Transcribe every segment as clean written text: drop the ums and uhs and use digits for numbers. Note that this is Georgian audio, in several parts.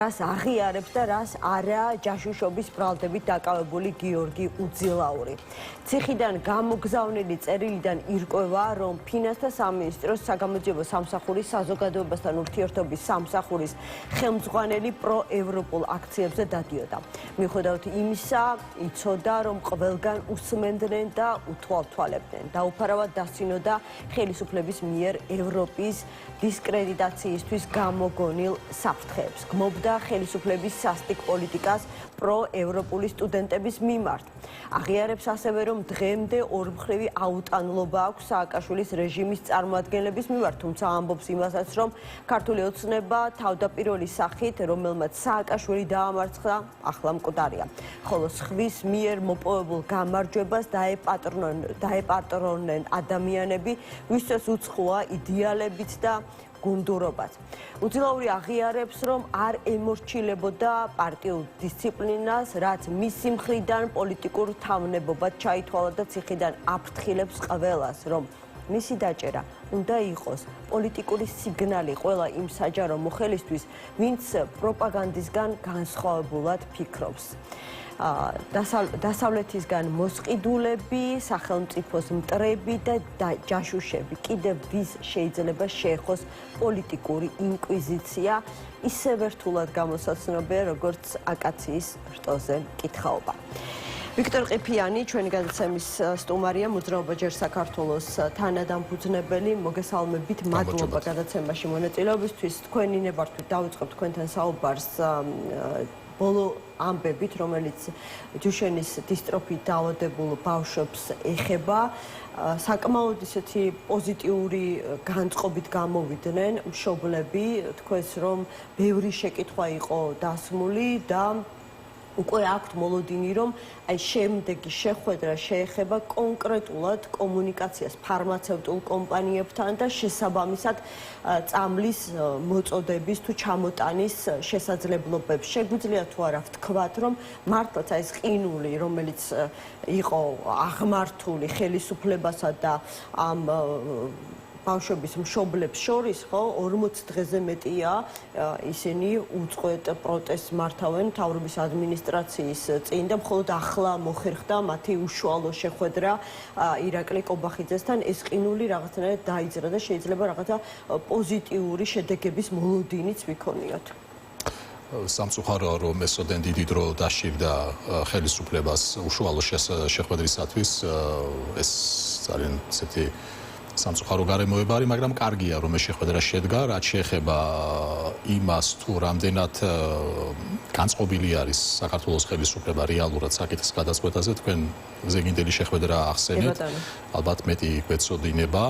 რას აღიარებს და რას არა ჯაშუშობის ბრალდებით დაკავებული გიორგი უძილაური. ციხიდან გამოგზავნილი წერილიდან ირკვევა, რომ ფინანსთა სამინისტროს საგამოძიებო სამსახურის საზოგადოებასთან ურთიერთობის სამსახურის ხელმძღვანელი პროევროპულ აქციებზე დადიოდა. მიუხედავად იმისა, იცოდა, რომ ყველგან უსმენდნენ და უთვალთვალებდნენ. დაუფარავად დასცინოდა ხელისუფლების მიერ ევროპის დისკრედიტაციისთვის გამოგონილ საფრთხეებს. გმობდა ხელისუფლების სასტიკ პოლიტიკას პროევროპული სტუდენტების მიმართ. აღიარებს ასევე, რომ დღემდე ორმხრივი აუტანლობა აქვს სააკაშვილის რეჟიმის წარმოადგენლების მიმართ, თუმცა ამბობს იმასაც, რომ ქართული ოცნება თავდაპირველი სახით, რომელმაც სააკაშვილი დაამარცხა, ახლა მკვდარია. ხოლო სხვის მიერ მოპოვებულ გამარჯვებას დაეპატრონნენ ადამიანები, ვისაც უცხოა იდეალებით და გუნდურობაც. უძილაური აღიარებს, რომ არ ემორჩილებოდა პარტიულ დისციპლინას, რაც მისი მხრიდან პოლიტიკურ თავნებობად ჩაითვალა და ციხიდან აფრთხილებს ყველას, რომ მისი დაჭერა უნდა იყოს პოლიტიკური სიგნალი ყველა იმ საჯარო მოხელისთვის, ვინც პროპაგანდისგან განსხვავებულად ფიქრობს. დასავლეთისგან მოსყიდულები, სახელმწიფოს მტრები და ჯაშუშები კიდევ ვის შეიძლება შეეხოს პოლიტიკური ინკვიზიცია, ისევე რთულად გამოსაცნობია, როგორც აკაციის რტოზე მკითხაობა. ვიქტორ ყიფიანი, ჩვენი გადაცემის სტუმარია, მოძრაობა ჯერ საქართველოს თანადამფუძნებელი, მოგესალმებით, მადლობა გადაცემაში მონაწილეობისთვის. თქვენი ნებართვით დავიწყებ თქვენთან საუბარს ბოლო ამბებით, რომელიც ჯუშენის დისტროფით დაავადებულ ბავშვებს ეხება, საკმაოდ ისეთი პოზიტიური განწყობით გამოვიდნენ მშობლები, თქვენს რომ ბევრი შეკითხვა იყო დასმული და უკვე აქვთ მოლოდინი, რომ აი შემდეგი შეხვედრა შეეხება კონკრეტულად კომუნიკაციას ფარმაცევტულ კომპანიებთან და შესაბამისად წამლის მოწოდების თუ ჩამოტანის შესაძლებლობებს. შეგვიძლია თუ არა ვთქვათ, რომ მართლაც აი ეს ყინული, რომელიც იყო აღმართული ხელისუფლებასა და ამ ბავშვების მშობლებს შორის, ხო, 40 დღეზე მეტია ისინი უწყვეტ პროტესტს მართავენ მთავრობის ადმინისტრაციის წინ და მხოლოდ ახლა მოხერხდა მათი უშუალო შეხვედრა ირაკლი კობახიძესთან. ეს ყინული რაღაცნაირად დაიძრა და შეიძლება რაღაცა პოზიტიური შედეგების მოლოდინიც ვიქონიოთ. სამწუხაროა, რომ ესოდენ დიდი დრო დაშირდა ხელისუფლებას უშუალო შეხვედრისათვის. ეს ძალიან ისეთი სამწუხარო გარემოება არის, მაგრამ კარგია, რომ ეს შეხვედრა შედგა, რაც შეეხება იმას, თუ რამდენად განწყობილი არის საქართველოს ხელისუფლება რეალურად საკითხის გადაწყვეტაზე, თქვენ ზეგინდელი შეხვედრა ახსენეთ, ალბათ მეტი გვეწოდინება.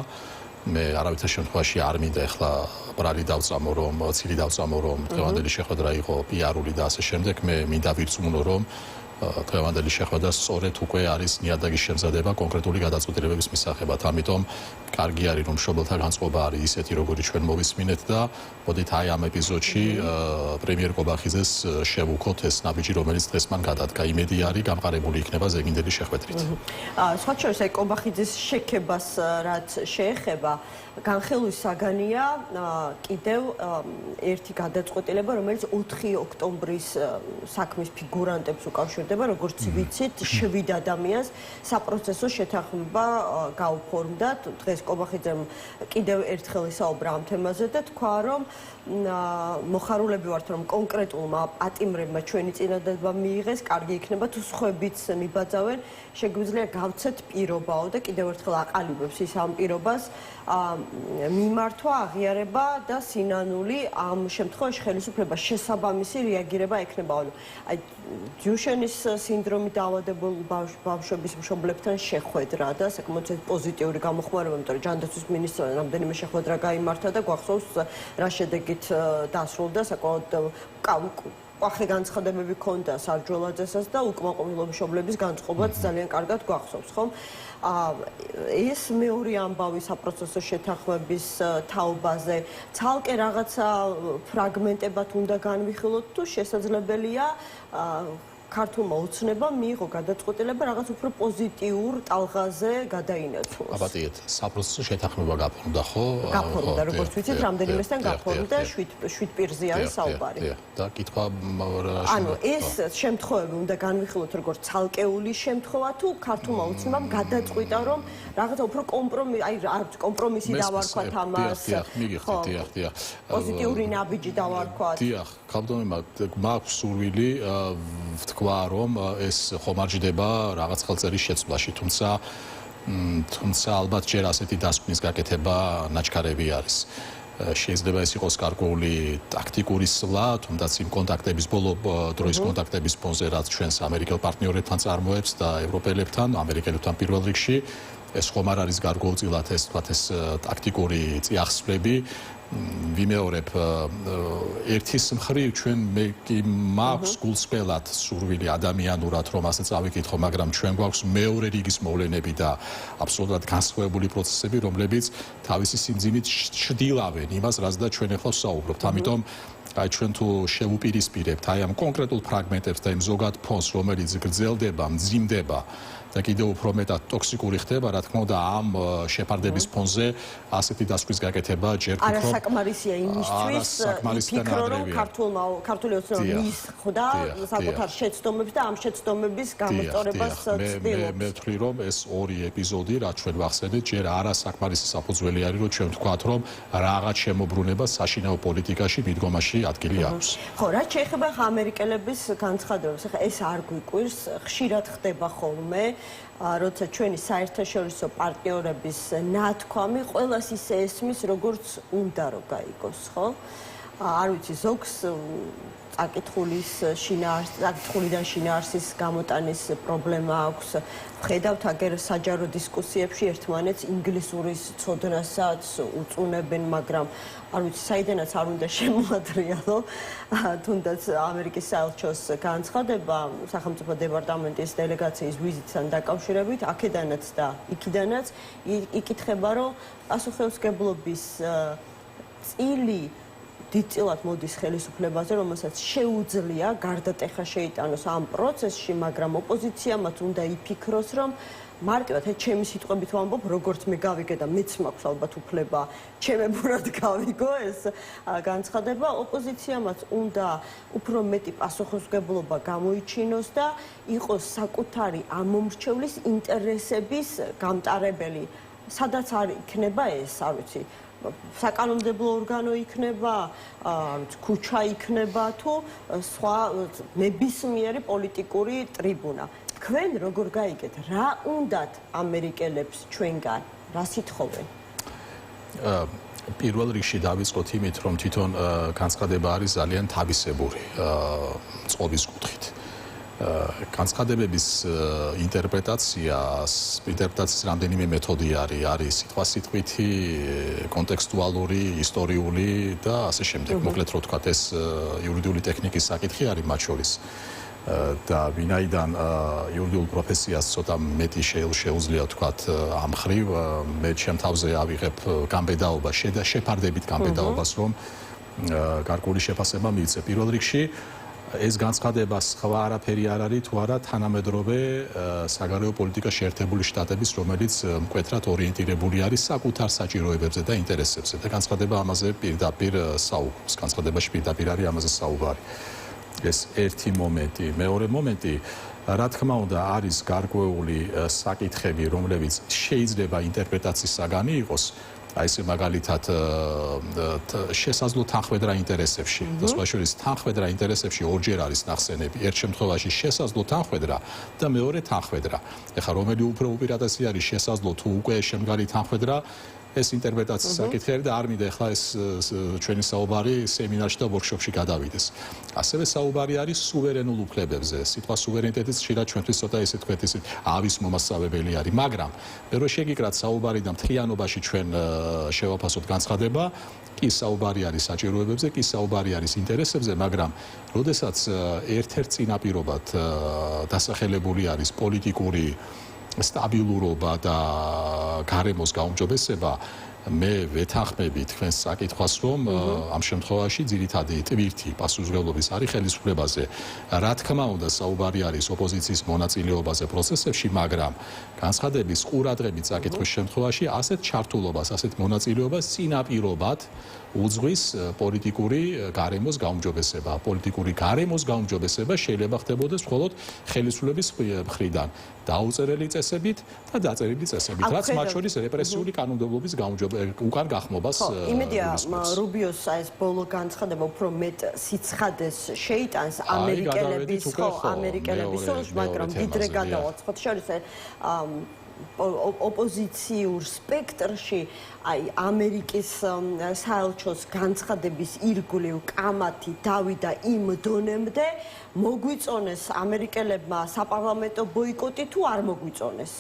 მე არავითარ შემთხვევაში არ მინდა ახლა ბრალი დავწამო, რომ ცილი დავწამო, რომ დღევანდელი შეხვედრა იყო პიარული და ასე შემდეგ. მე მინდა ვირწმუნო, რომ დღევანდელი შეხვედრა სწორედ უკვე არის ნიადაგის შემზადება კონკრეტული გადაწყვეტილებების მისაღებად. ამიტომ კარგი არის, რომ მშობელთა განწყობა არის ისეთი, როგორი ჩვენ მოვისმინეთ და მოდით აი ამ ეპიზოდში პრემიერ კობახიძეს შევუქოთ ეს ნაბიჯი, რომელიც დღეს მან გადადგა. იმედი არის, გამყარებული იქნება ზეგინდელი შეხვედრით. სხვა შორის აი კობახიძეს შექებას რაც შეეხება, განხილვის საგანია კიდევ ერთი გადაწყვეტილება, რომელიც 4 ოქტომბრის საქმის ფიგურანტებს უკავშირდება, როგორც ვიცით, 7 ადამიანს საპროცესო შეთანხმება გაუფორმდა. დღეს კობახიძემ კიდევ ერთხელ ისაუბრა ამ თემაზე და თქვა, რომ მოხარულები ვართ, რომ კონკრეტულმა პატიმრებმა ჩვენი წინადადება მიიღეს, კარგი იქნება თუ სხვებიც მიბაძავენ, შეგვიძლია გავცეთ პირობაო და კიდევ ერთხელ აყალიბებს ის ამ პირობას მიმართვა, აღიარება და სინანული ამ შემთხვევაში ხელისუფლებას შესაბამისი რეაგირება ექნება. აი ჯუშენის სინდრომით დაავადებულ ბავშვების მშობლებთან შეხვედრა და საკმაოდ პოზიტიური გამოხმარება, იმიტომ რომ ჯანდაცვის მინისტრთან რამდენიმე შეხვედრა გაიმართა და გვახსოვს რა შედეგით დასრულდა, საკმაოდ ყვახე განცხადებები ჰქონდა სარჯველაძესაც და უკმაყოფილო მშობლების განწყობაც ძალიან კარგად გვახსოვს, ხომ? ეს მეორე ამბავი საპროცესო შეთანხმების თაობაზე ცალკე რაღაცა ფრაგმენტებად უნდა განვიხილოთ თუ შესაძლებელია ქართულმა ოცნებამ მიიღო გადაწყვეტილება რაღაც უფრო პოზიტიურ ტალღაზე გადაინაცვლოს. აბატიეთ, საპროცესო შეთანხმება გაფორმდა, ხო? გაფორმდა, როგორც ვიცით, რამდენიმესთან გაფორმდა, 7 პირზე არის საუბარი. და კითხვა ანუ ეს შემთხვევები უნდა განვიხილოთ როგორც ცალკეული შემთხვევა თუ ქართულმა ოცნებამ გადაწყვიტა რომ რაღაცა უფრო კომპრომისი დავარქვათ ამას. დიახ. პოზიტიური ნაბიჯი დავარქვათ. დიახ, ქალბატონებმა მაქვს სურვილი ვთქვა რომ ეს ხომარჯდება რაღაც ხელწერის შეცვლაში, თუმცა ალბათ ჯერ ასეთი დასკვნის გაკეთება ნაჩქარები არის. შეიძლება ეს იყოს გარკვეული ტაქტიკური სვლა, თუმცა იმ კონტაქტების ბოლო დროის კონტაქტების ფონზე, რაც ჩვენს ამერიკელ პარტნიორებთან წარმოებს და ევროპელებთან, ამერიკელებთან პირველ რიგში, ეს ხომ არ არის გარკვეულწილად ეს ტაქტიკური წიაღსვლები. ვიმეორებ ერთის მხრივ ჩვენ მაქვს გულწრფელად სურვილი ადამიანურად რომ ასე წავიკითხო, მაგრამ ჩვენ გვაქვს მეორე რიგის მოვლენები და აბსოლუტურად განსხვავებული პროცესები, რომლებიც თავისი სიმძიმით ჩრდილავენ იმას, რაც და ჩვენ ახლა ვსაუბრობთ. ამიტომ აი ჩვენ თუ შევუპირისპირებთ აი ამ კონკრეტულ ფრაგმენტებს და იმ ზოგად ფონს, რომელიც გრძელდება, მძიმდება და კიდევ უფრო მეტად ტოქსიკური ხდება, რა თქმა უნდა, ამ შეფარდების ფონზე ასეთი დასკვნის გაკეთება ჯერ ვფიქრობ არასაკმარისია იმისთვის, ვფიქრო რომ ქართული ოცნება მისხვდა საკუთარ შეცდომებს და ამ შეცდომების გამოსწორებას ცდილობს. მე ვთვლი რომ ეს ორი ეპიზოდი, რაც ჩვენ ვახსენეთ, ჯერ არასაკმარისი საფუძველი არის, რომ ჩვენ ვთქვათ, რომ რაღაც შემოbrunება საშინაო პოლიტიკაში მიდგომაში ადგილი აქვს. ხო, რაც შეეხება ამერიკელების განცხადებებს, ახლა ეს არ გვიკვირს, ხშირად ხდება ხოლმე, როცა ჩვენი საერთაშორისო პარტნიორების ნათქვამი ყველას ისე ესმის, როგორც უნდა რომ გაიგოს, ხო? არ ვიცი, ზოგს წაკითხულიდან შინაარსის გამოტანის პრობლემა აქვს. ხედავთ აგერ საჯარო დისკუსიებში ერთმანეთს ინგლისურის ცოდნასაც უწუნებენ, მაგრამ არ ვიცი, საიდანაც არ უნდა შემოადრიალო, თუნდაც ამერიკის საელჩოს განცხადება სახელმწიფო დეპარტამენტის დელეგაციის ვიზიტთან დაკავშირებით, აქედანაც და იქიდანაც იკითხება, რომ პასუხისმგებლობის წილი დიდწილად მოდის ხელისუფლებაზე, რომელსაც შეუძლია გარდატეხა შეიტანოს ამ პროცესში, მაგრამ ოპოზიციამაც უნდა იფიქროს, რომ მარტივად ჩემი სიტყვებით ვამბობ, როგორც მე გავიგე და მეც მაქვს ალბათ უფლება ჩემებურად გავიგო ეს განცხადება, ოპოზიციამაც უნდა უფრო მეტი პასუხისმგებლობა გამოიჩინოს და იყოს საკუთარი ამომრჩევლის ინტერესების გამტარებელი. სადაც არ იქნება ეს, არ ვიცი, საკანონმდებლო ორგანო იქნება, ქუჩა იქნება თუ სხვა ნებისმიერი პოლიტიკური ტრიბუნა. თქვენ როგორ გაიგეთ, რა უნდათ ამერიკელებს ჩვენგან, რა სითხოვენ? პირველ რიგში დავიწყოთ იმით, რომ თვითონ განცხადება არის ძალიან თავისებური წყობის კუთხით. განცხადებების ინტერპრეტაციის რამდენიმე მეთოდი არის სიტყვასიტყვითი, კონტექსტუალური, ისტორიული და ასე შემდეგ. მოკლედ რო ვთქვათ, ეს იურიდიული ტექნიკის საკითხი არის მათ შორის. და ვინაიდან იურიდიულ პროფესიას ცოტა მეტი შეუძლია ვთქვათ ამ მხრივ, მე ჩემ თავზე ავიღებ გამბედაობა, შეფარდებით გამბედაობას, რომ გარკვეული შეფასება მივიწე. პირველ რიგში ეს განცხადება სხვა არაფერი არ არის თუ არა თანამედროვე საგარეო პოლიტიკას შეერთებული შტატების, რომელიც მკვეთრად ორიენტირებული არის საკუთარ საჭიროებებზე და ინტერესებზე და განცხადება ამაზე პირდაპირ საუბრობს. განცხადებაში პირდაპირ არის ამაზე საუბარი. ეს ერთი მომენტი. მეორე მომენტი, რა თქმა უნდა, არის გარკვეული საკითხები, რომლებიც შეიძლება ინტერპრეტაციის საგანი იყოს. აი ესე მაგალითად შესაძლო თანხმედრა ინტერესებში და სხვა შორის თანხმედრა ინტერესებში ორჯერ არის ნახსენები. ერთ შემთხვევაში შესაძლო თანხმედრა და მეორე თანხმედრა. ეხლა რომელი უფრო უპირატესი არის შესაძლო თუ უკვე შემდგარი თანხმედრა, ეს ინტერპრეტაციის საკითხი არის და არ მინდა ეხლა ეს ჩვენი საუბარი სემინარში და ვორქშოპში გადავიდეს. ასევე საუბარი არის სუვერენულ უფლებებზე. სიტყვა სუვერენიტეტიც ხშირად ჩვენთვის ცოტა ესე თქვით ისე ავის მომასწავებელი არის, მაგრამ მე რო შეგიკრათ საუბარი და მთლიანობაში ჩვენ შევაფასოთ განცხადება, კი საუბარი არის საჭიროებებზე, კი საუბარი არის ინტერესებზე, მაგრამ როდესაც ერთ-ერთ წინაპირობად დასახელებული არის პოლიტიკური სტაბილურობა და გარემოს გაუმჯობესება, მე ვეთანხმები თქვენს საკითხვას, რომ ამ შემთხვევაში ძირითადი ტვირთი პასუხისმგებლობის არის ხელისუფლებაზე. რა თქმა უნდა, საუბარი არის ოპოზიციის მონაწილეობაზე პროცესებში, მაგრამ განცხადების ყურადღებით საკითხვის შემთხვევაში ასეთ ჩართულობას, ასეთ მონაწილეობას წინაპირობად უძღვის პოლიტიკური გარემოს გაუმჯობესება. პოლიტიკური გარემოს გაუმჯობესება შეიძლება ხდებოდეს მხოლოდ ხელისუფლების მხრიდან, დაუწერელი წესებით და დაწერილი წესებით, რაც მათ შორის რეპრესიული კანონმდებლობის უკან გახმობას. იმედია რუბიოს ეს ბოლო განცხადება უფრო მეტ სიცხადეს შეიტანს ამერიკელების სულს, მაგრამ ვიდრე გადავაცხოთ შორის ოპოზიციურ სპექტრში აი ამერიკის საელჩოს განცხადების ირგვლივ კამათი დავიდა იმ დონემდე მოგვიწონეს ამერიკელებმა საპარლამენტო ბოიკოტი თუ არ მოგვიწონეს?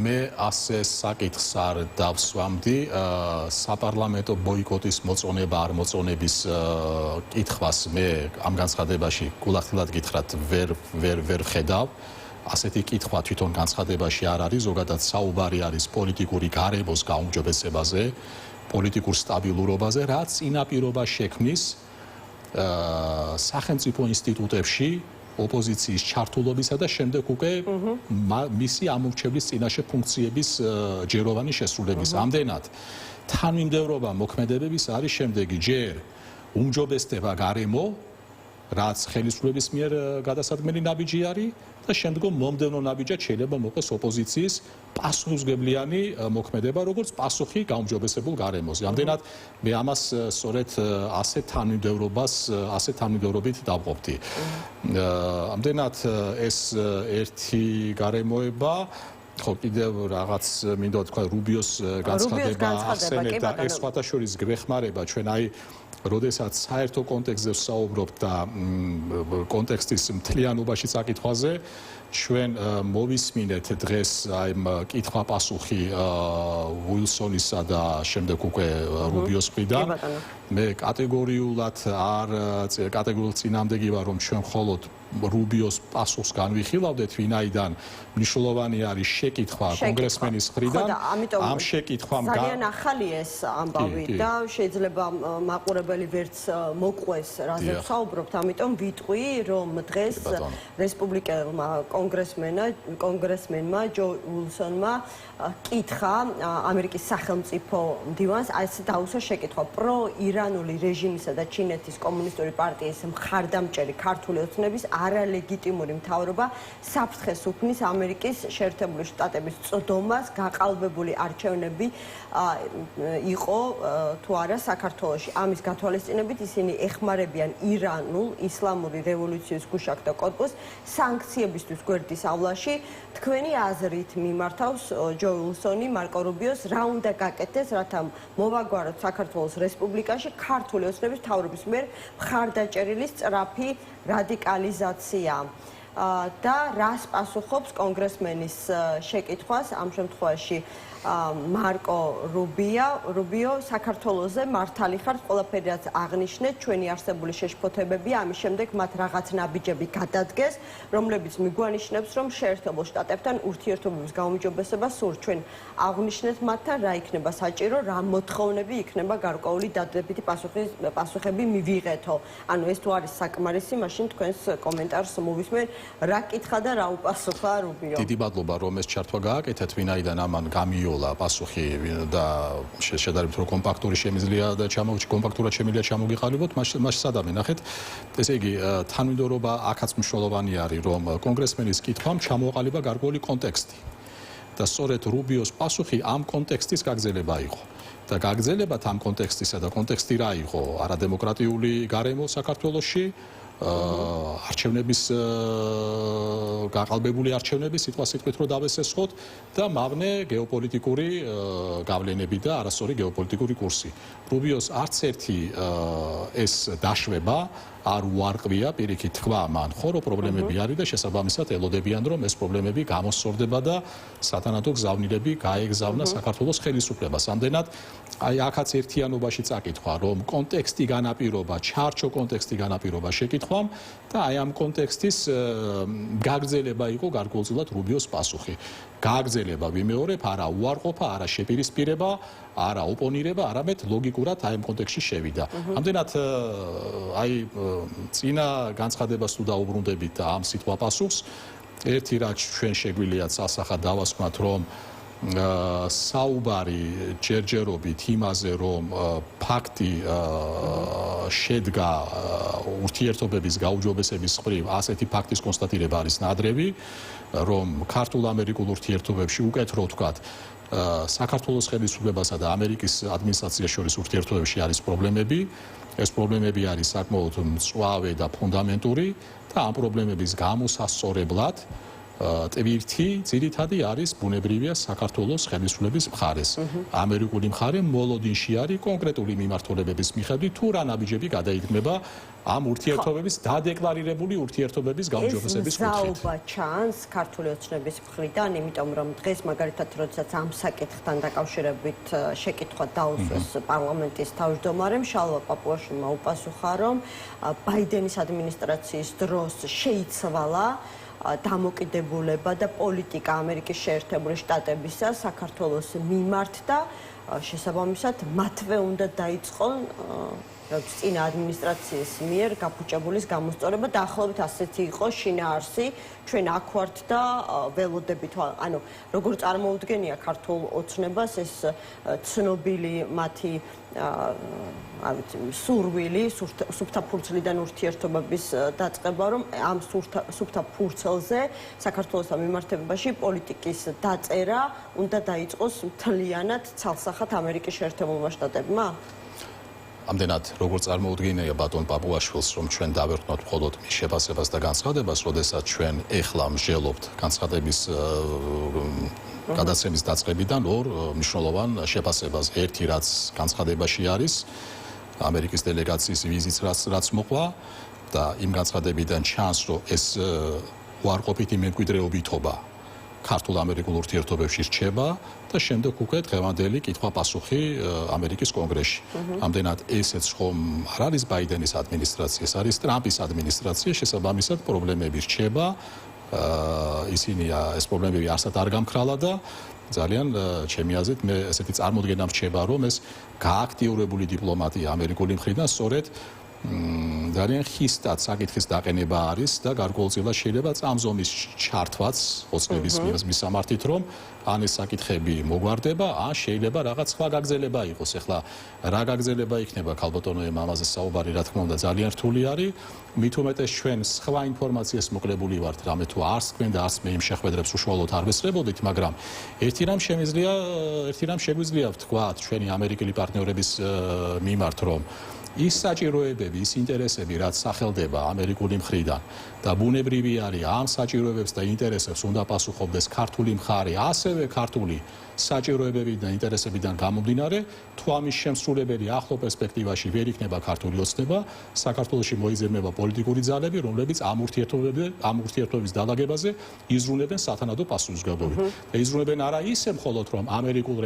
მე ასე საკითხს არ დავსვამდი საპარლამენტო ბოიკოტის მოწონება არ მოწონების კითხვას მე ამ განცხადებაში გულახდილად გითხრათ ვერ ხედავ. ასეთი კითხვა თვითონ განცხადებაში არ არის, ზოგადად საუბარი არის პოლიტიკური გარემოს გაუმჯობესებაზე, პოლიტიკურ სტაბილურობაზე, რაც წინაპირობას შექმნის სახელმწიფო ინსტიტუტებში ოპოზიციის ჩართულობისა და შემდეგ უკვე მისი ამორჩევლის წინაშე ფუნქციების ჯეროვანი შესრულების. ამდენად თანმიმდევრობა მოქმედებების არის შემდეგი: ჯერ უმჯობესდება გარემო, რაც ხელისუფლების მიერ გადასადგმელი ნაბიჯი არის და შემდგომ მომდევნო ნაბიჯად შეიძლება მოყოს ოპოზიციის პასუხისმგებლიანი მოქმედება, როგორც პასუხი გაუმჯობესებულ გარემოზე. ამდენად მე ამას სწორედ ასეთ თანმიმდევრობით დავყოფდი. ამდენად ეს ერთი გარემოება ხო კიდევ რაღაც მინდა თქვა რუბიოს განცხადება ახსენეთ და ეს სხვათაშორის გვეხმარება ჩვენ აი როდესაც საერთო კონტექსტზე ვსაუბრობთ და კონტექსტის მთლიანობაში საკითხვაზე ჩვენ მოვისმინეთ დღეს აი კითხვა-პასუხი უილსონისა და შემდეგ უკვე რუბიოს მხრიდან მე კატეგორიულად წინამდები ვარ რომ ჩვენ მხოლოდ რუბიოს პასუხს განვიხილავდეთ, ვინაიდან მნიშვნელოვანი არის შეკითხვა კონგრესმენის მხრიდან. ამ შეკითხვამ ძალიან ახალი ეს ამბავი და შეიძლება მაყურებელი ვერც მოყვეს, რაზე ვსაუბრობთ, ამიტომ ვიტყვი, რომ დღეს რესპუბლიკელმა კონგრესმენმა ჯო უილსონმა კითხა ამერიკის სახელმწიფო მდივანს, ეს დაუსვა შეკითხვა პრო-ირანული რეჟიმისა და ჩინეთის კომუნისტური პარტიის მხარდამჭერი ქართული ოცნების არალეგიტიმური მთავრობა საფრთხეს უქმნის ამერიკის შეერთებული შტატების წოდომას გაყალბებული არჩევნები იყო თუ არა საქართველოში. ამის გათვალისწინებით ისინი ეხმარებიან ირანულ ისლამური რევოლუციის გუშაგთა კორპუსს სანქციებისთვის გვერდისავლაში. თქვენი აზრით მიმართავს ჯო უილსონი მარკო რუბიოს რა უნდა გაკეთდეს, რათა მოვაგვაროთ საქართველოს რესპუბლიკაში ქართული ოცნების მთავრობის მიერ მხარდაჭერილი სწრაფი რადიკალიზაცია და რას პასუხობს კონგრესმენის შეკითხვას ამ შემთხვევაში მარკო რუბიო საქართველოზე მართალი ხართ ყველაფერი რაც აღნიშნეთ ჩვენი არსებული შეშფოთებებია ამის შემდეგ მათ რაღაც ნაბიჯები გადადგეს რომლებიც მიგვანიშნებს რომ შეერთებულ შტატებთან ურთიერთობების გაუმჯობესება სურთ ჩვენ აღნიშნეთ მათთან რა იქნება საჭირო რა მოთხოვნები იქნება გარკვეული დადებითი პასუხები მივიღეთო ანუ ეს თუ არის საკმარისი მაშინ თქვენს კომენტარს მოვისმენ რა კითხა და რა უპასუხა რუბიო დიდი მადლობა რომ ეს ჩართვა გააკეთეთ ვინაიდან ამან გამიოლა პასუხი და შედარებით რომ კომპაქტურად შემიძლია ჩამოგიყალიბოთ მას სადამე ნახეთ ესე იგი თანმიმდევრობა აქაც მნიშვნელოვანი არის რომ კონგრესმენის კითხვამ ჩამოყალიბა გარკვეული კონტექსტი და სწორედ რუბიოს პასუხი ამ კონტექსტის გაგრძელება იყო და გაგრძელებათ ამ კონტექსტისა და კონტექსტი რა იყო არადემოკრატიული გარემო საქართველოში არჩევნების გაყალბებული არჩევნები სიტყვასიტყვით რომ დავესესხოთ და მავნე გეოპოლიტიკური გავლენები და არასწორი გეოპოლიტიკური კურსი. რუბიოს არც ერთი ეს დაშვება არ უარყვია პირიქით თქვა მან ხო რომ პრობლემები არის და შესაბამისად ელოდებიან რომ ეს პრობლემები გამოსწორდება და სათანადო გზავნილები გაეგზავნა საქართველოს ხელისუფლებას. ამდენად აი აქაც ერთიანობაში წაკითხვა რომ კონტექსტი განაპირობა, ჩარჩო კონტექსტი განაპირობა შეკითხვა კითხვამ და აი ამ კონტექსტის გაგრძელება იყო გარკვეულწილად რუბიოს პასუხი. გაგრძელება ვიმეორებ, არა უარყოფა, არა შეპირისპირება, არა ოპონირება, არამედ ლოგიკურად აი ამ კონტექსტში შევიდა. ამდენად აი წინა განცხადებას თუ დაუბრუნდებით და ამ სიტყვა პასუხს, ერთი რაც ჩვენ შეგვიძლია წასახად დავასკვათ, რომ საუბარი ჯერჯერობით იმაზე, რომ ფაქტი შედგა ურთიერთობების გაუჯობესების მხრივ, ასეთი ფაქტის კონსტატირება არის ნადრევი, რომ ქართულ-ამერიკულ ურთიერთობებში უკეთრო ვთქვათ, საქართველოს ხელისუფლებასა და ამერიკის ადმინისტრაციას შორის ურთიერთობებში არის პრობლემები. ეს პრობლემები არის საკმაოდ მწვავე და ფუნდამენტური და ამ პრობლემების გამოსასწორებლად ტვირთი ძირითადი არის ბუნებრივია საქართველოს ხელისუფლების მხარეს. ამერიკული მხარე მოლოდინში არის კონკრეტული მიმართულებების მიხედვით თუ რა ნაბიჯები გადაიგდება ამ ურთიერთობების დადეკლარირებული ურთიერთობების გაუჯობესების კუთხით. ეს ზაობა ჩანს ქართული ოცნების მხრიდან, იმიტომ რომ დღეს მაგალითად როდესაც ამ საკითხთან დაკავშირებით შეკითხვა დაუსვეს პარლამენტის თავმჯდომარემ შალვა პაპუაშვილმა უპასუხა, რომ ბაიდენის ადმინისტრაციის დროს შეიცვალა დამოკიდებულება და პოლიტიკა ამერიკის შეერთებული შტატებისა საქართველოს მიმართ და შესაბამისად მათვე უნდა დაიწყონ წინა ადმინისტრაციის მიერ გაფუჭებულის გამოსწორება და ახლობით ასეთი იყო შინაარსი ჩვენ აქ ვართ და ველოდებით, ანუ როგორ წარმოუდგენია ქართულ ოცნებას ეს ცნობილი მათი სურვილი სუფთა ფურცლიდან ურთიერთობების დაწყება, რომ ამ სუფთა ფურცელზე საქართველოსთან მიმართებაში პოლიტიკის დაწერა უნდა დაიწყოს მთლიანად ცალსახად ამერიკის შეერთებულმა შტატებმა? ამდენად როგორ წარმოუდგენია ბატონ პაპუაშვილს, რომ ჩვენ დავერქნოთ მხოლოდ მის შეფასებას და განცხადებას, როდესაც ჩვენ ეხლა მსჯელობთ განცხადების გადაცემის დაწყებიდან ორ მნიშვნელოვან შეფასებას. ერთი რაც განცხადებაში არის ამერიკის დელეგაციის ვიზიტს რაც მოყვა და იმ განცხადებიდან ჩანს, რომ ეს უარყოფითი მემკვიდრეობითობა ქართულ-ამერიკულ ურთიერთობებში რჩება და შემდეგ უკვე დღევანდელი კითხვა-პასუხი ამერიკის კონგრესში. ამდენად ესეც ხომ არ არის ბაიდენის ადმინისტრაცია, ეს არის ტრამპის ადმინისტრაცია, შესაბამისად პრობლემები რჩება, ეს პრობლემები არსად არ გამქრალა და ძალიან ჩემი აზრით მე ესეთი წარმოდგენა რჩება, რომ ეს გააქტიურებული დიპლომატია ამერიკული მხრიდან სწორედ ძალიან ხისტად საკითხის დაყენება არის და გარკვეულწილად შეიძლება წამზომის ჩართვაც ოცნების მისამართით, რომ ან ეს საკითხები მოგვარდება, ან შეიძლება რაღაც სხვა გაგრძელება იყოს. ეხლა რა გაგრძელება იქნება, ქალბატონოემ ამაზე საუბარი რა თქმა უნდა ძალიან რთული არის. მით უმეტეს ჩვენ სხვა ინფორმაციას მოკლებული ვართ, რამე თუ არც თქვენ და არც მე იმ შეხვედრებს უშუალოდ არ ვესწრებოდით, მაგრამ ერთი რამ შეგვიძლია ვთქვათ ჩვენი ამერიკელი პარტნიორების მიმართ, რომ ის საჭიროებები, ის ინტერესები, რაც სახელდება ამერიკული მხრიდან და ბუნებრივი არის ამ საჭიროებებს და ინტერესებს უნდა პასუხობდეს ქართული მხარე, ასევე ქართული საჭიროებები და ინტერესებიდან გამომდინარე, თუ ამის შემსრულებელი ახლო პერსპექტივაში ვერ იქნება ქართული ოცნება, საქართველოში მოიძებნება პოლიტიკური ძალები, რომლებიც ამ ურთიერთობების დალაგებაზე იზრუნებენ სათანადო პასუხისმგებლობით. და იზრუნებენ არა ისე მხოლოდ, რომ ამერიკულ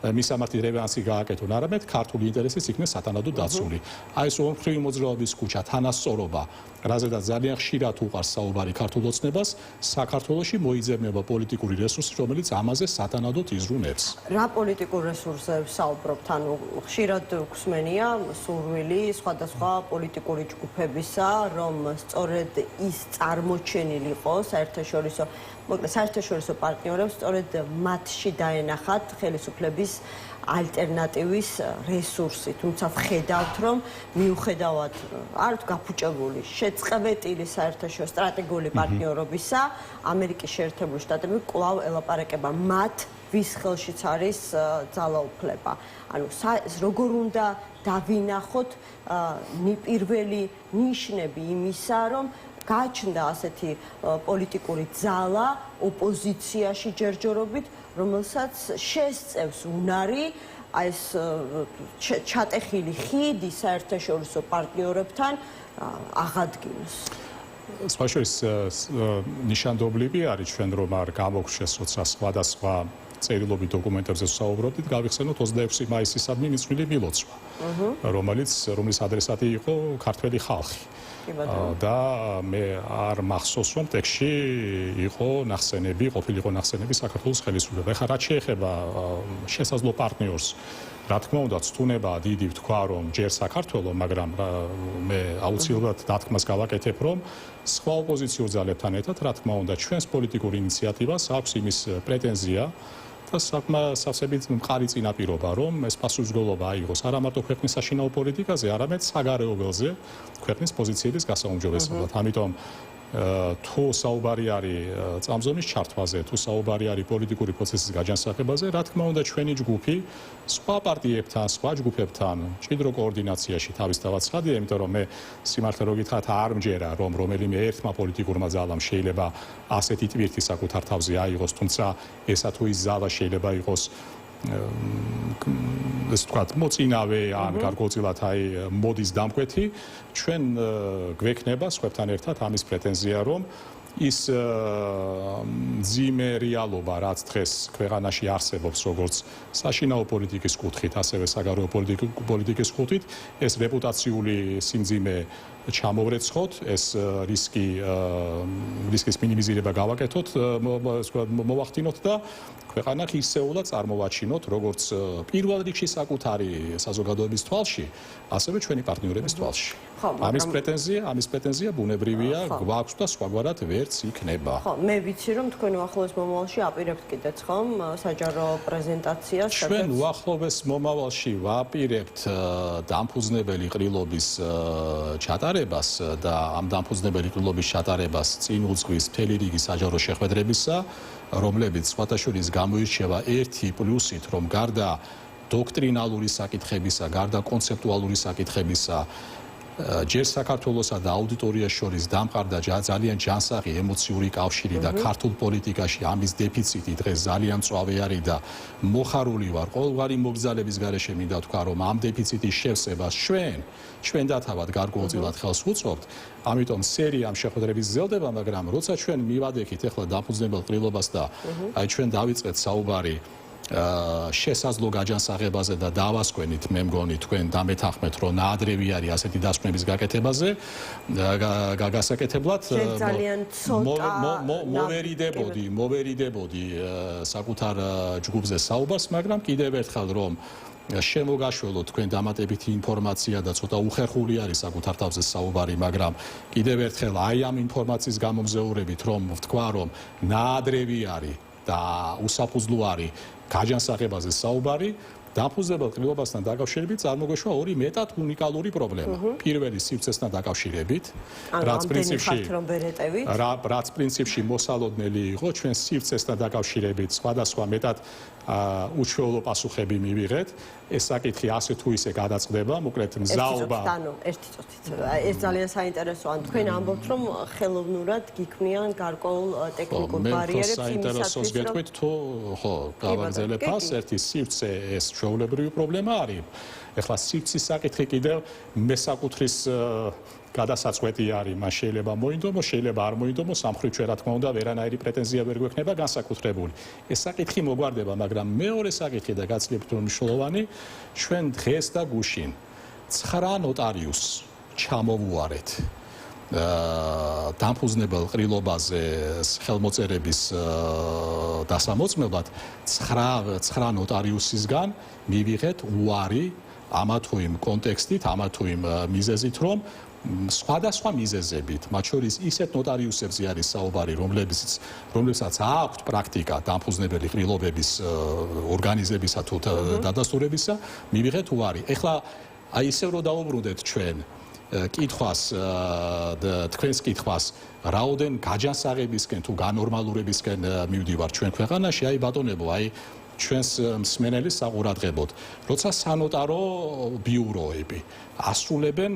მისამართი რევანსი გააკეთონ, არამედ ქართული ინტერესიც იქნეს სათანადო დაცული. აი ეს ორმხრივი მოძრაობის ქუჩა, თანასწორობა, რაზედაც ძალიან ხშირად უყარს საუბარი ქართულ ოცნებას, საქართველოში მოიძებნება პოლიტიკური რესურსი, რომელიც ამაზე სათანადოდ იზრუნებს. რა პოლიტიკურ რესურსებს საუბრობთ? ანუ ხშირად გვსმენია სურვილი სხვადასხვა პოლიტიკური ჯგუფებისა, რომ სწორედ ის წარმოჩენილიყო საერთაშორისო პარტნიორებს სწორედ მათში დაენახათ ხელისუფლების ალტერნატივის რესურსი, თუმცა ვხედავთ, რომ მიუხედავად არ გაფუჭებული შეწყებეტილი საერთაშორისო სტრატეგიული პარტნიორობისა, ამერიკის შეერთებული შტატები კვლავ ელაპარაკება მათ, ვის ხელშიც არის ძალაუფლება. ანუ როგორ უნდა დავინახოთ პირველი ნიშნები იმისა, რომ გააჩნდა ასეთი პოლიტიკური ძალა ოპოზიციაში ჯერჯერობით, რომელსაც შესწევს უნარი ეს ჩატეხილი ხიდი საერთაშორისო პარტნიორებთან აღადგინოს. სხვა შორის ნიშანდობლივი არის ჩვენ რომ არ გამოგვჩეს როცა სხვადასხვა წერილობით დოკუმენტებზე ვსაუბრობდით, გავიხსენოთ 26 მაისისადმი მიწვილი მილოცვა, რომლის ადრესატი იყო ქართველი ხალხი. და მე არ მახსოვს, რომ ტექსტში ყოფილიყო ნახსენები საქართველოს ხელისუფლება. ეხლა რაც შეეხება შესაძლო პარტნიორს, რა თქმა უნდა, ცდუნებაა დიდი ვთქვა, რომ ჯერ საქართველო, მაგრამ მე აუცილებლად დათქმას გავაკეთებ, რომ სხვა ოპოზიციურ ძალებთან ერთად, რა თქმა უნდა, ჩვენს პოლიტიკურ ინიციატივას აქვს იმის პრეტენზია და სავსებით მყარი წინაპირობა, რომ ეს პასუხისმგებლობა აიღოს არა მარტო ქვეყნის საშინაო პოლიტიკაზე, არამედ საგარეო ველზე ქვეყნის პოზიციების გასაუმჯობესებლად. ამიტომ თუ საუბარი არის წამზომის ჩართვაზე, თუ საუბარი არის პოლიტიკური პროცესის გაჯანსაღებაზე, რა თქმა უნდა, ჩვენი ჯგუფი სხვა პარტიებთან, სხვა ჯგუფებთან მჭიდრო კოორდინაციაში თავისთავად ცხადია, იმიტომ რომ მე სიმართლე რო გითხრათ, არ მჯერა, რომ რომელიმე ერთმა პოლიტიკურმა ძალამ შეიძლება ასეთი ტვირთი საკუთარ თავზე აიღოს, თუმცა ესა თუ ის ძალა შეიძლება იყოს ეს თქვა მოწინავე ან გარკვეულწილად მოდის დამკვეთი, ჩვენ გვექნება სხვებთან ერთად ამის პრეტენზია, რომ ის მძიმე რეალობა, რაც დღეს ქვეყანაში არსებობს, როგორც საშინაო პოლიტიკის კუთხით, ასევე საგარეო პოლიტიკის კუთხით, ეს რეპუტაციული სიმძიმე ჩამოვრეცხოთ, ეს რისკის მინიმიზირება გავაკეთოთ, მოვახდინოთ და ქვეყანა ისეულად წარმოვაჩინოთ, როგორც პირველ რიგში საკუთარი საზოგადოების თვალში, ასევე ჩვენი პარტნიორების თვალში. ამის პრეტენზია ბუნებრივია, გვაქვს და სხვაგვარად ვერც იქნება. ხო, მე ვიცი, რომ თქვენ უახლოეს მომავალში აპირებთ კიდეც ხომ საჯარო პრეზენტაციას, ჩვენ უახლოეს მომავალში ვაპირებთ დამფუძნებელი ყრილობის ჩატარებას და ამ დამფუძნებელი ყრილობის ჩატარებას წინ უძღვის მთელი რიგი საჯარო შეხვედრებისა, რომლებიც სხვათაშორის გამოირჩევა ერთი პლუსით, რომ გარდა დოქტრინალური საკითხებისა, გარდა კონცეპტუალური საკითხებისა, ჯერ საქართველოსა და აუდიტორიას შორის დამყარდა ძალიან ჯანსაღი ემოციური კავშირი და ქართულ პოლიტიკაში ამის დეფიციტი დღეს ძალიან მწვავე არის და მოხარული ვარ ყოველგვარი მოგზალების გარეშე მინდა თქვა, რომ ამ დეფიციტის შევსებას ჩვენ დათავად გარკვეულწილად ხელს ვუწყობთ. ამიტომ სერია ამ შეხვედრების გრძელდება, მაგრამ როცა ჩვენ მივადექით ახლა დამფუძნებელ ყრილობას და ჩვენ დავიწყეთ საუბარი შესაძლო გაჯანსაღებაზე და დავასკვენით, მე მგონი თქვენ დამეთანხმეთ, რომ ნაადრევი არის ასეთი დასკვნების გაკეთებაზე, გასაკეთებლად მოვერიდებოდი საკუთარ ჯგუფზე საუბარს, მაგრამ კიდევ ერთხელ რომ შემოგაშველოთ თქვენ დამატებითი ინფორმაცია და ცოტა უხერხული არის საკუთარ თავზე საუბარი, მაგრამ კიდევ ერთხელ აი ამ ინფორმაციის გამომზეურებით რომ ვთქვა, რომ ნაადრევი არის და უსაფუძვლო არის გაჯანსაღებაზე საუბარი, დამფუძნებელ ყრილობასთან დაკავშირებით წარმოგვეშვა ორი მეტად უნიკალური პრობლემა. პირველი სივრცესთან დაკავშირებით, რაც პრინციპში მოსალოდნელი იყო, ჩვენ სივრცესთან დაკავშირებით სხვადასხვა მეტად უჩვეულო პასუხები მივიღეთ. ეს საკითხი ასე თუ ისე გადაწყდება, მოკლედ მზაობა. ერთი წუთით. ეს ძალიან საინტერესოა. თქვენ ამბობთ, რომ ხელოვნურად გიქმნიან გარკვეულ ტექნიკურ ბარიერებს იმისათვის, რომ გეტყვით თუ ხო, გავაგზავნებ ფას, ერთი სივრცე ეს ჩვეულებრივი პრობლემა არის. ეხლა სივრცის საკითხი კიდევ მესაკუთრის გადასაწყვეტი არის, მას შეიძლება მოინდომოს, შეიძლება არ მოინდომოს, სამხრივ ჩვენ რა თქმა უნდა ვერანაირი პრეტენზია ვერ გვექნება განსაკუთრებული. ეს საკითხი მოგვარდება, მაგრამ მეორე საკითხი და გაცილებით მნიშვნელოვანი, ჩვენ დღეს და გუშინ 9 ნოტარიუსს ჩამოვუარეთ დამფუძნებელ ყრილობაზე ხელმოწერების დასამოწმებლად 9 ნოტარიუსისგან მივიღეთ უარი ამა თუ იმ კონტექსტით, ამა თუ იმ მიზეზით, რომ სხვადასხვა მიზეზებით, მათ შორის ისეთ ნოტარიუსებზე არის საუბარი, რომლებსაც აქვთ პრაქტიკა დამფუძნებელი ყრილობების ორგანიზებისა თუ დადასტურებისა, მივიღეთ უარი. ეხლა აი ისევ რომ დავუბრუნდეთ ჩვენ კითხვას და თქვენს კითხვას, რაოდენ გაჯანსაღებისკენ თუ განორმალურებისკენ მივდივარ ჩვენ ქვეყანაში, აი ბატონებო, აი ჩვენს მსმენელის საყურადღებოდ, როცა სანოტარო ბიუროები ასრულებენ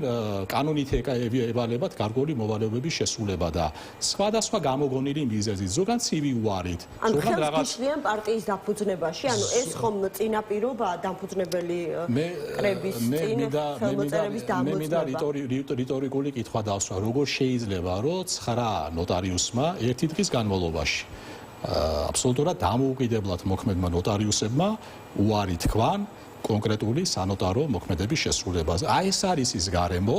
კანონით ევალებათ გარკვეული მოვალეობების შესრულება და სხვადასხვა გამოგონილი მიზეზით, ზოგან ცივი უარით, ზოგან რაღაც ხელშლიან პარტიის დაფუძნებაში, ანუ ეს ხომ წინაპირობაა დამფუძნებელი კრების წინ ხელმოწერების დამოწმება. მე რიტორიკული კითხვა დავსვა, როგორ შეიძლება, რომ 9 ნოტარიუსმა ერთი დღის განმავლობაში აბსოლუტურად დამოუკიდებლად მოქმედმა ნოტარიუსებმა უარი თქვან კონკრეტული სანოტარო მოქმედების შესრულებაზე. აი ეს არის ის გარემო,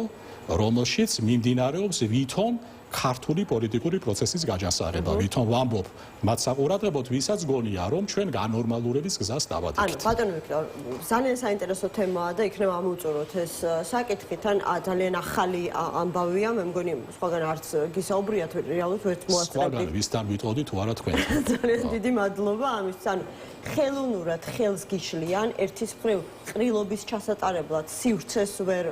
რომელშიც მიმდინარეობს ვითომ ქართული პოლიტიკური პროცესის გაჯანსაღება. ვითომ ვამბობ მათ საყურადღებოდ, ვისაც გონია, რომ ჩვენ განორმალურების გზას დავადგეთ. ბატონო ვიქტორ, ძალიან საინტერესო თემაა და იქნება ამოვწუროთ ეს საკითხი, თან ძალიან ახალი ამბავია, მე მგონი სხვაგან არც გისაუბრიათ რეალურად ვერც მოასწრებდით. სხვაგან ვისთან ვიტყოდით, თუ არა თქვენ. ძალიან დიდი მადლობა ამის. ანუ ხელოვნურად ხელს გიშლიან, ერთის მხრივ ყრილობის ჩასატარებლად სივრცეს ვერ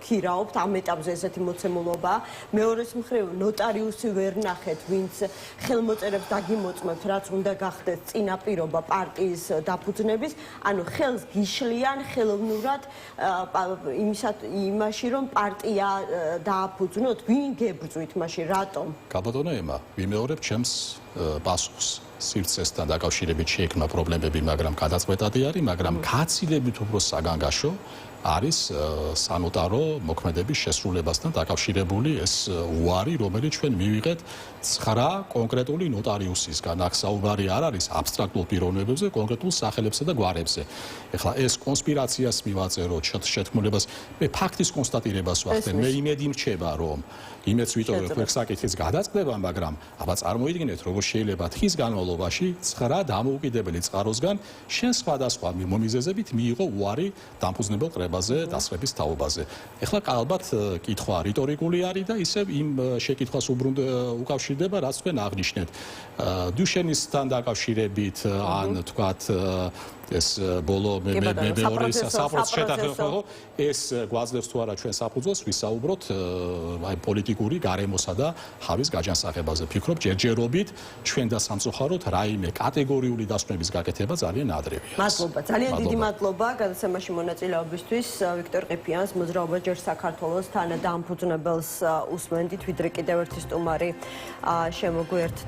ქირაობთ, ამ ეტაპზე ესეთი მოცემულობაა. მეორეს მხრივ ნოტარიუსი ვერ ნახეთ, ვინც ხელმოწერებს დაგიმოწმებთ, რაც უნდა გახდეს წინაპირობა პარტიის დაფუძნების, ანუ ხელს გიშლიან ხელოვნურად იმაში, რომ პარტია დააფუძნოთ, ვინ გებრძვით მაშინ, რატომ? გაბატონო ემა, ვიმეორებ ჩემს პასუხს. სივრცესთან დაკავშირებით შეიქმნა პრობლემები, მაგრამ გადაწყვეტადი არის, მაგრამ გაცილებით უფრო საგანგაშო არის სანოტარო მოქმედების შესრულებასთან დაკავშირებული ეს უარი, რომელიც ჩვენ მივიღეთ 9 კონკრეტული ნოტარიუსისგან. აქ საუბარი არ არის აბსტრაქტულ პიროვნებებზე, კონკრეტულ სახელებსა და გვარებზე. ეხლა ეს კონსპირაციას მივაწერო, შეთქმულებას, მე ფაქტის კონსტატირებას ვახდენ, მე იმედი მრჩება, რომ იმედს ვიტოვებ ეს საკითხის გადაწყდება, მაგრამ აბა წარმოიდგინეთ, როგორ შეიძლება თხის განმავლობაში 9 დამოუკიდებელი წყაროსგან შენ სხვადასხვა მომიზეზებით მიიღო უარი დამფუძნებელ კრებაზე, დასწრების თაობაზე. ეხლა ალბათ კითხვა რიტორიკული არის და ისევ იმ შეკითხვას უკავშირდება, რაც თქვენ აღნიშნეთ. დუშენისთან დაკავშირებით, ან თქვათ ეს ბოლო მეორე საპროცესო შეთანხმება, ეს გვაძლევს თუ არა ჩვენ საფუძველს ვისაუბროთ აი პოლიტიკური გარემოსა და ჰავის გაჯანსაღებაზე. ფიქრობ, ჯერჯერობით ჩვენ და სამწუხაროდ რაიმე კატეგორიული დასკვნების გაკეთება ძალიან ადრევია. მადლობა, ძალიან დიდი მადლობა გადაცემაში მონაწილეობისთვის. ვიქტორ ყიფიანს, მოძრაობა ჯერ საქართველოს თანადამფუძნებელს უსმენდით, ვიდრე კიდევ ერთი სტუმარი შემოგვიერთდა.